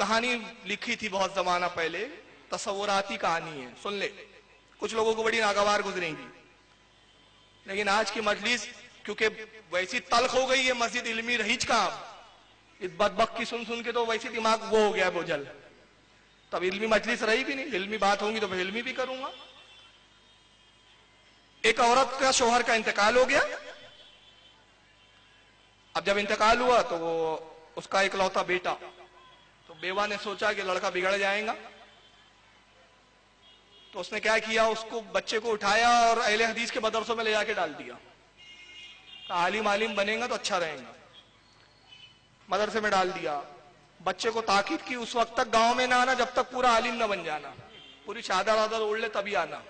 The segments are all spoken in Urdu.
کہانی لکھی تھی بہت زمانہ پہلے, تصوراتی کہانی ہے, سن لے, کچھ لوگوں کو بڑی ناگوار گزریں گی, لیکن آج کی مجلس کیونکہ ویسی تلخ ہو گئی ہے, مسجد علمی رہیج کہاں, اس بدبخت کی سن کے تو ویسی دماغ وہ ہو گیا ہے بوجھل, تب علمی مجلس رہی بھی نہیں, علمی بات ہوں گی تو میں علمی بھی کروں گا. ایک عورت کا شوہر کا انتقال ہو گیا, اب جب انتقال ہوا تو وہ اس کا اکلوتا بیٹا, تو بیوہ نے سوچا کہ لڑکا بگڑ جائے گا, تو اس نے کیا کیا, اس کو بچے کو اٹھایا اور اہل حدیث کے مدرسوں میں لے جا کے ڈال دیا, عالم عالم بنے گا تو اچھا رہے گا, مدرسے میں ڈال دیا. بچے کو تاکید کی اس وقت تک گاؤں میں نہ آنا جب تک پورا عالم نہ بن جانا, پوری چادر آدر اوڑھ لے تبھی آنا.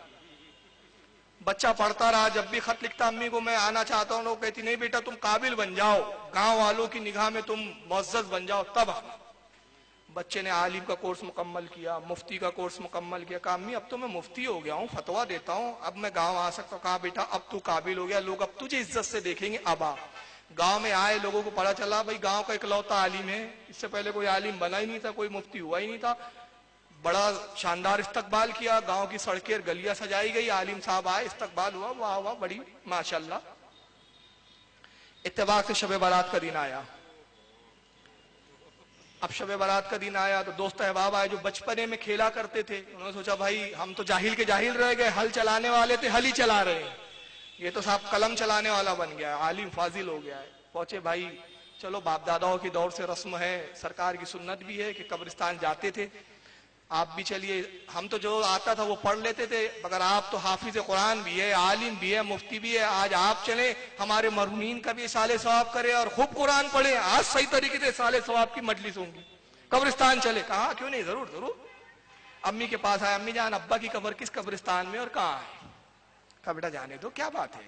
بچہ پڑھتا رہا, جب بھی خط لکھتا امی کو میں آنا چاہتا ہوں, لوگ کہتی نہیں بیٹا تم قابل بن جاؤ, گاؤں والوں کی نگاہ میں تم معزز بن جاؤ تب آنا. بچے نے عالم کا کورس مکمل کیا, مفتی کا کورس مکمل کیا, کہا امی اب تو میں مفتی ہو گیا ہوں, فتوا دیتا ہوں, اب میں گاؤں آ سکتا ہوں. کہا بیٹا اب تو قابل ہو گیا, لوگ اب تجھے عزت سے دیکھیں گے, اب آ. گاؤں میں آئے, لوگوں کو پتا چلا بھائی گاؤں کا اکلوتا عالم ہے, اس سے پہلے کوئی عالم بنا ہی نہیں تھا, کوئی مفتی ہوا ہی نہیں تھا. بڑا شاندار استقبال کیا, گاؤں کی سڑکیں گلیاں سجائی گئی, عالم صاحب آئے, استقبال ہوا, واہ واہ بڑی ماشاءاللہ. اتفاق سے شب برات کا دن آیا. اب شب برات کا دن آیا تو دوست احباب آئے جو بچپنے میں کھیلا کرتے تھے, انہوں نے سوچا بھائی ہم تو جاہل کے جاہل رہ گئے, ہل چلانے والے تھے ہل ہی چلا رہے ہیں, یہ تو صاحب قلم چلانے والا بن گیا ہے, عالم فاضل ہو گیا ہے. پہنچے بھائی, چلو باپ داداؤں کی دور سے رسم ہے, سرکار کی سنت بھی ہے کہ قبرستان جاتے تھے, آپ بھی چلیے. ہم تو جو آتا تھا وہ پڑھ لیتے تھے, مگر آپ تو حافظ قرآن بھی ہے, عالم بھی ہے, مفتی بھی ہے, آج آپ چلیں ہمارے مرحومین کا بھی اصالہ ثواب کرے اور خوب قرآن پڑھیں, آج صحیح طریقے سے اصالہ ثواب کی مجلس ہوں گی, قبرستان چلے. کہا کیوں نہیں, ضرور ضرور. امی کے پاس آیا, امی جان ابا کی قبر کس قبرستان میں اور کہاں ہے؟ کہا بیٹا جانے دو, کیا بات ہے,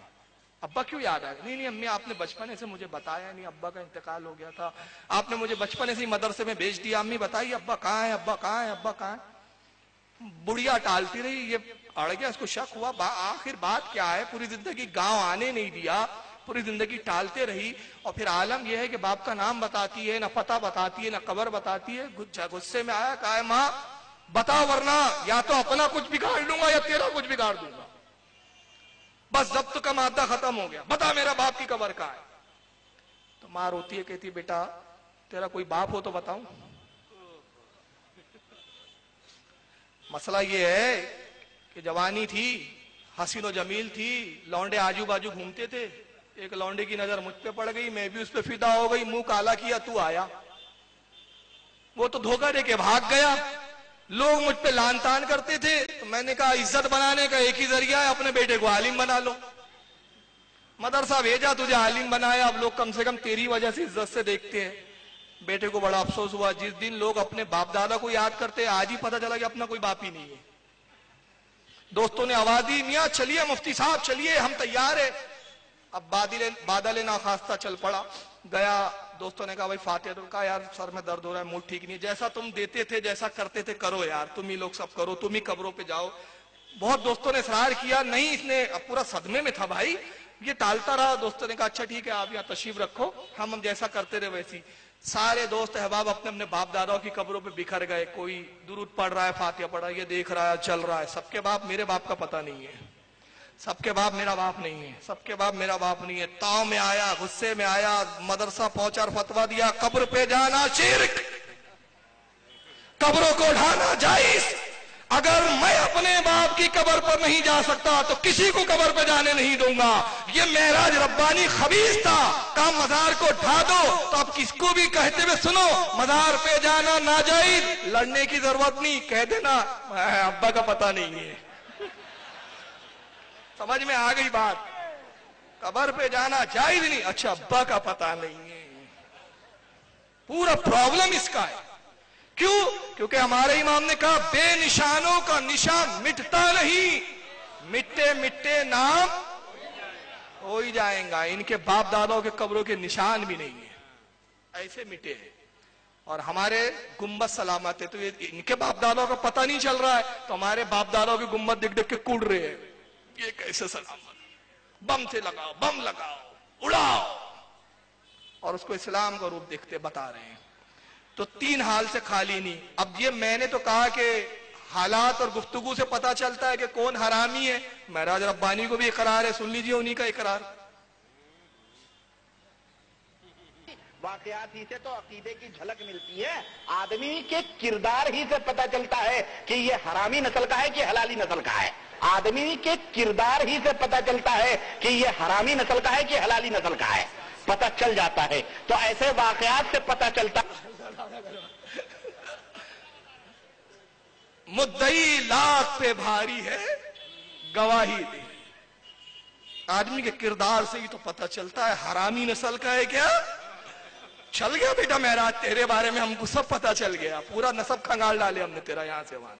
ابا کیوں یاد آئے؟ نہیں نہیں امی آپ نے بچپنے سے مجھے بتایا نہیں, ابا کا انتقال ہو گیا تھا, آپ نے مجھے بچپنے سے ہی مدرسے میں بھیج دیا. امی بتائیے ابا کہاں ہے, ابا کہاں ہے, ابا کہاں ہے؟ بڑھیا ٹالتی رہی, یہ اڑ گیا, اس کو شک ہوا آخر بات کیا ہے, پوری زندگی گاؤں آنے نہیں دیا, پوری زندگی ٹالتے رہی, اور پھر عالم یہ ہے کہ باپ کا نام بتاتی ہے, نہ پتہ بتاتی ہے, نہ قبر بتاتی ہے. غصے میں آیا, کہا ماں بتا ورنہ یا تو اپنا کچھ بگاڑ لوں گا یا تیرا کچھ بگاڑ دوں گا, بس ضبط کا مادہ ختم ہو گیا, بتا میرا باپ کی قبر کہاں ہے. تو ماں روتی ہے, کہتی بیٹا تیرا کوئی باپ ہو تو بتاؤں. مسئلہ یہ ہے کہ جوانی تھی, حسین و جمیل تھی, لونڈے آجو باجو گھومتے تھے, ایک لونڈے کی نظر مجھ پہ پڑ گئی, میں بھی اس پہ فدا ہو گئی, منہ کالا کیا, تو آیا, وہ تو دھوکہ دے کے بھاگ گیا. لوگ مجھ پہ لان تان کرتے تھے, تو میں نے کہا عزت بنانے کا ایک ہی ذریعہ ہے, اپنے بیٹے کو عالم بنا لو. مدرسہ بھیجا, تجھے عالم بنایا, اب لوگ کم سے کم تیری وجہ سے عزت سے دیکھتے ہیں. بیٹے کو بڑا افسوس ہوا, جس دن لوگ اپنے باپ دادا کو یاد کرتے, آج ہی پتہ چلا کہ اپنا کوئی باپ ہی نہیں ہے. دوستوں نے آواز دی, میاں چلیے مفتی صاحب چلیے, ہم تیار ہیں. اب بادل ناخواستہ چل پڑا, گیا. دوستوں نے کہا بھائی فاتحہ, تو کہا یار سر میں درد ہو رہا ہے, موڈ ٹھیک نہیں, جیسا تم دیتے تھے جیسا کرتے تھے کرو یار, تم ہی لوگ سب کرو, تم ہی قبروں پہ جاؤ. بہت دوستوں نے اصرار کیا, نہیں, اس نے اب پورا صدمے میں تھا بھائی, یہ ٹالتا رہا. دوستوں نے کہا اچھا ٹھیک ہے آپ یہاں تشریف رکھو, ہم جیسا کرتے رہے ویسی. سارے دوست احباب اپنے اپنے باپ داداؤں کی قبروں پہ بکھر گئے, کوئی درود پڑھ رہا ہے, فاتحہ پڑھ رہا ہے, یہ دیکھ رہا ہے, چل رہا ہے. سب کے باپ میرے باپ کا پتہ نہیں ہے, سب کے باپ میرا باپ نہیں ہے, سب کے باپ میرا باپ نہیں ہے. تاؤ میں آیا, غصے میں آیا, مدرسہ پہنچا اور فتویٰ دیا, قبر پہ جانا شرک, قبروں کو اٹھانا جائز. اگر میں اپنے باپ کی قبر پر نہیں جا سکتا تو کسی کو قبر پہ جانے نہیں دوں گا. یہ معراج ربانی خبیث تھا, کہا مزار کو ڈھا دو, تو اب کس کو بھی کہتے ہوئے سنو مزار پہ جانا ناجائز, لڑنے کی ضرورت نہیں, کہہ دینا ابا کا پتہ نہیں ہے. سمجھ میں آ گئی بات, قبر پہ جانا جائز نہیں, اچھا ابا کا پتہ نہیں ہے. پورا پرابلم اس کا ہے. کیوں؟ کیونکہ ہمارے امام نے کہا بے نشانوں کا نشان مٹتا نہیں, مٹے مٹے نام ہو ہی جائیں گا. ان کے باپ دادوں کے قبروں کے نشان بھی نہیں ہیں, ایسے مٹے ہیں. اور ہمارے گنبد سلامت ہے, تو ان کے باپ دادوں کا پتہ نہیں چل رہا ہے, تو ہمارے باپ دادوں کے گنبد دیکھ دیکھ کے کوڑ رہے ہیں, یہ کیسے سلامت, بم سے لگاؤ, بم لگاؤ, اڑاؤ, اور اس کو اسلام کا روپ دیکھتے بتا رہے ہیں. تو 3 حال سے خالی نہیں. اب یہ میں نے تو کہا کہ حالات اور گفتگو سے پتا چلتا ہے کہ کون حرامی ہے. مہراج ربانی کو بھی اقرار ہے, سن لیجئے انہی کا اقرار. واقعات ہی سے تو عقیدے کی جھلک ملتی ہے. آدمی کے کردار ہی سے پتا چلتا ہے کہ یہ حرامی نسل کا ہے کہ حلالی نسل کا ہے. آدمی کے کردار ہی سے پتا چلتا ہے کہ یہ حرامی نسل کا ہے کہ حلالی نسل کا ہے. پتا چل جاتا ہے. تو ایسے واقعات سے پتا چلتا مدعی لاکھ پہ بھاری ہے گواہی دے. آدمی کے کردار سے ہی تو پتا چلتا ہے حرامی نسل کا ہے کیا. چل گیا بیٹا مہراج, تیرے بارے میں ہم کو سب پتا چل گیا, پورا نسب کھنگال ڈالے ہم نے تیرا یہاں سے وہاں.